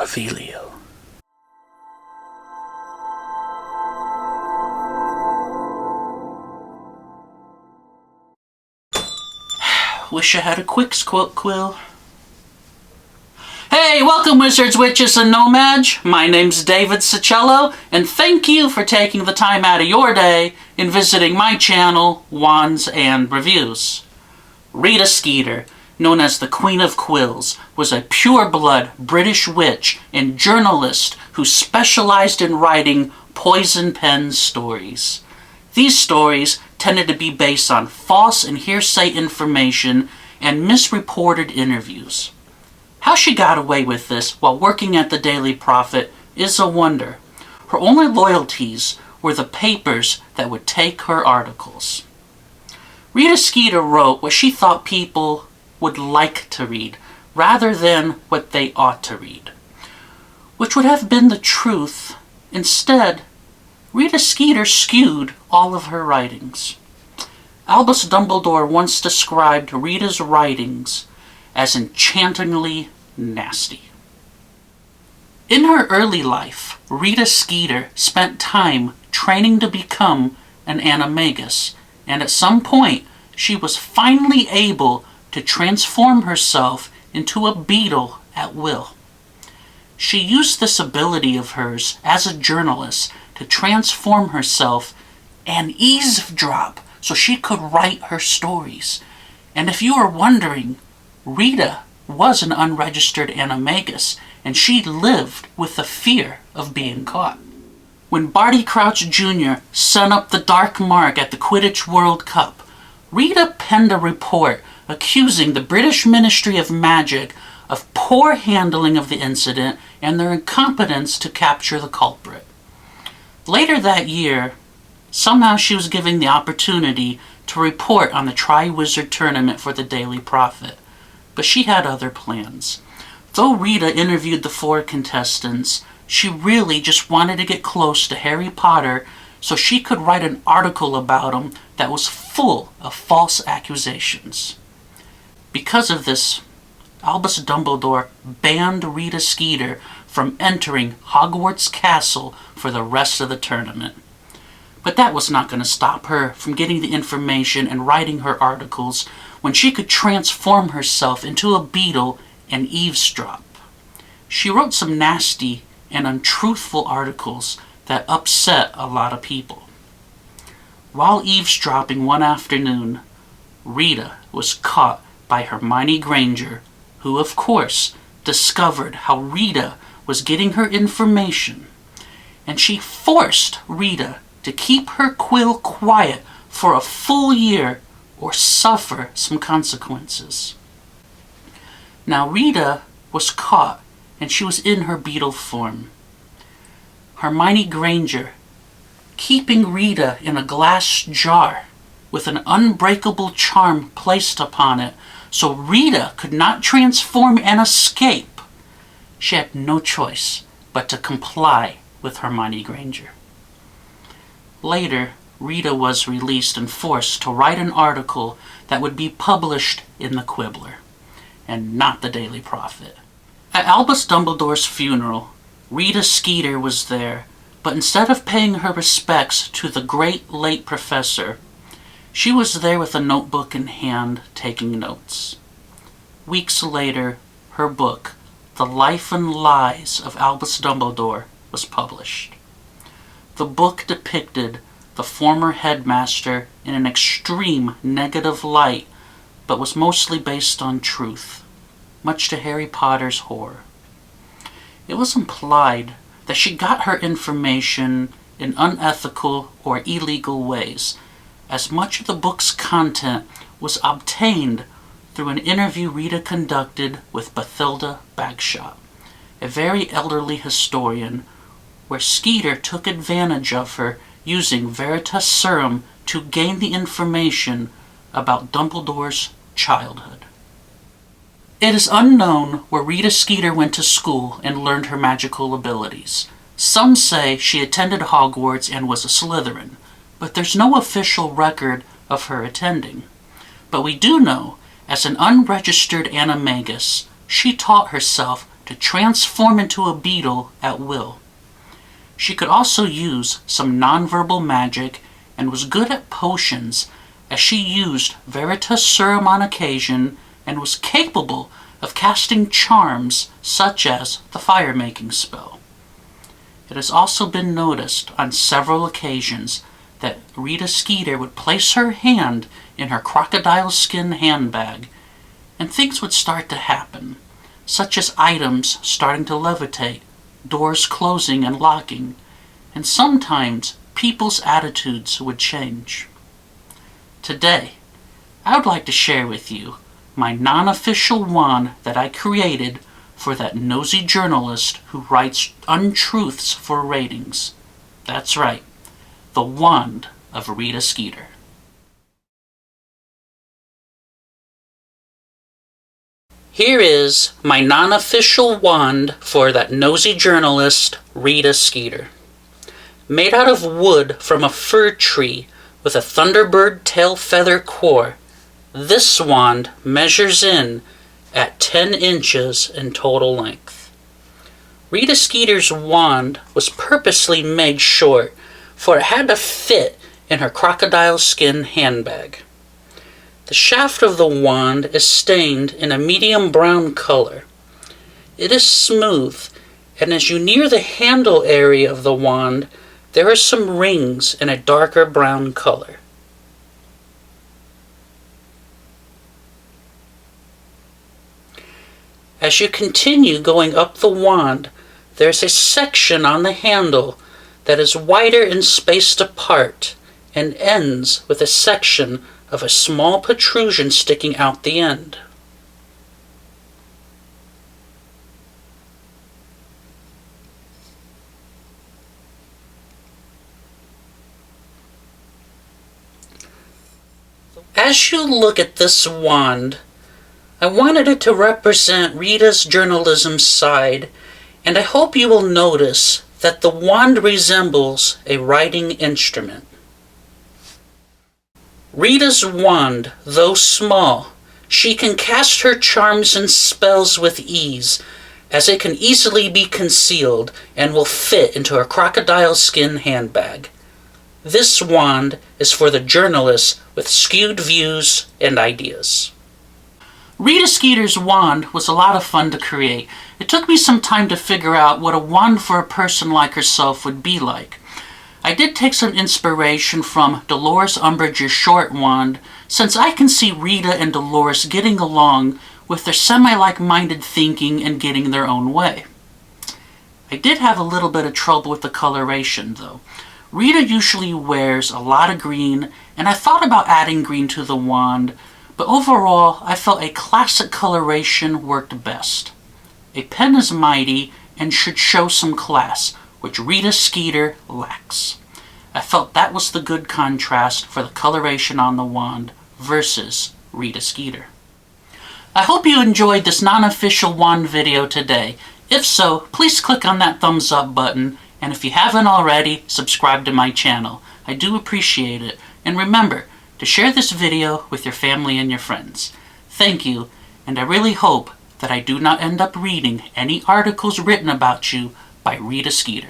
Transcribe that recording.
Avilio. Wish I had a quick quill. Hey, welcome wizards, witches, and nomads. My name's David Syczylo, and thank you for taking the time out of your day in visiting my channel, Wands and Reviews. Rita Skeeter, known as the Queen of Quills, was a pure-blood British witch and journalist who specialized in writing poison pen stories. These stories tended to be based on false and hearsay information and misreported interviews. How she got away with this while working at the Daily Prophet is a wonder. Her only loyalties were the papers that would take her articles. Rita Skeeter wrote what she thought people would like to read, rather than what they ought to read, which would have been the truth. Instead, Rita Skeeter skewed all of her writings. Albus Dumbledore once described Rita's writings as enchantingly nasty. In her early life, Rita Skeeter spent time training to become an animagus, and at some point she was finally able to transform herself into a beetle at will. She used this ability of hers as a journalist to transform herself and eavesdrop so she could write her stories. And if you are wondering, Rita was an unregistered animagus, and she lived with the fear of being caught. When Barty Crouch Jr. sent up the dark mark at the Quidditch World Cup, Rita penned a report accusing the British Ministry of Magic of poor handling of the incident and their incompetence to capture the culprit. Later that year, somehow she was given the opportunity to report on the Tri-Wizard tournament for the Daily Prophet, but she had other plans. Though Rita interviewed the 4 contestants, she really just wanted to get close to Harry Potter so she could write an article about him that was full of false accusations. Because of this, Albus Dumbledore banned Rita Skeeter from entering Hogwarts Castle for the rest of the tournament. But that was not going to stop her from getting the information and writing her articles when she could transform herself into a beetle and eavesdrop. She wrote some nasty and untruthful articles that upset a lot of people. While eavesdropping one afternoon, Rita was caught by Hermione Granger, who of course discovered how Rita was getting her information, and she forced Rita to keep her quill quiet for a full year or suffer some consequences. Now Rita was caught and she was in her beetle form. Hermione Granger, keeping Rita in a glass jar with an unbreakable charm placed upon it so Rita could not transform and escape, she had no choice but to comply with Hermione Granger. Later, Rita was released and forced to write an article that would be published in the Quibbler, and not the Daily Prophet. At Albus Dumbledore's funeral, Rita Skeeter was there, but instead of paying her respects to the great late professor, she was there with a notebook in hand taking notes. Weeks later, her book, The Life and Lies of Albus Dumbledore, was published. The book depicted the former headmaster in an extreme negative light, but was mostly based on truth, much to Harry Potter's horror. It was implied that she got her information in unethical or illegal ways, as much of the book's content was obtained through an interview Rita conducted with Bathilda Bagshot, a very elderly historian, where Skeeter took advantage of her using Veritas Serum to gain the information about Dumbledore's childhood. It is unknown where Rita Skeeter went to school and learned her magical abilities. Some say she attended Hogwarts and was a Slytherin, but there's no official record of her attending. But we do know, as an unregistered animagus, she taught herself to transform into a beetle at will. She could also use some nonverbal magic and was good at potions, as she used Veritas serum on occasion and was capable of casting charms such as the fire-making spell. It has also been noticed on several occasions that Rita Skeeter would place her hand in her crocodile skin handbag, and things would start to happen, such as items starting to levitate, doors closing and locking, and sometimes people's attitudes would change. Today, I would like to share with you my non-official wand that I created for that nosy journalist who writes untruths for ratings. That's right, the wand of Rita Skeeter. Here is my non-official wand for that nosy journalist, Rita Skeeter. Made out of wood from a fir tree with a thunderbird tail feather core, this wand measures in at 10 inches in total length. Rita Skeeter's wand was purposely made short, for it had to fit in her crocodile skin handbag. The shaft of the wand is stained in a medium brown color. It is smooth, and as you near the handle area of the wand, there are some rings in a darker brown color. As you continue going up the wand, there's a section on the handle that is wider and spaced apart and ends with a section of a small protrusion sticking out the end. As you look at this wand, I wanted it to represent Rita's journalism side, and I hope you will notice that the wand resembles a writing instrument. Rita's wand, though small, she can cast her charms and spells with ease, as it can easily be concealed and will fit into her crocodile skin handbag. This wand is for the journalists with skewed views and ideas. Rita Skeeter's wand was a lot of fun to create. It took me some time to figure out what a wand for a person like herself would be like. I did take some inspiration from Dolores Umbridge's short wand, since I can see Rita and Dolores getting along with their semi-like-minded thinking and getting their own way. I did have a little bit of trouble with the coloration, though. Rita usually wears a lot of green, and I thought about adding green to the wand, but overall I felt a classic coloration worked best. A pen is mighty and should show some class, which Rita Skeeter lacks. I felt that was the good contrast for the coloration on the wand versus Rita Skeeter. I hope you enjoyed this non-official wand video today. If so, please click on that thumbs up button, and if you haven't already, subscribe to my channel. I do appreciate it, and remember to share this video with your family and your friends. Thank you, and I really hope that I do not end up reading any articles written about you by Rita Skeeter.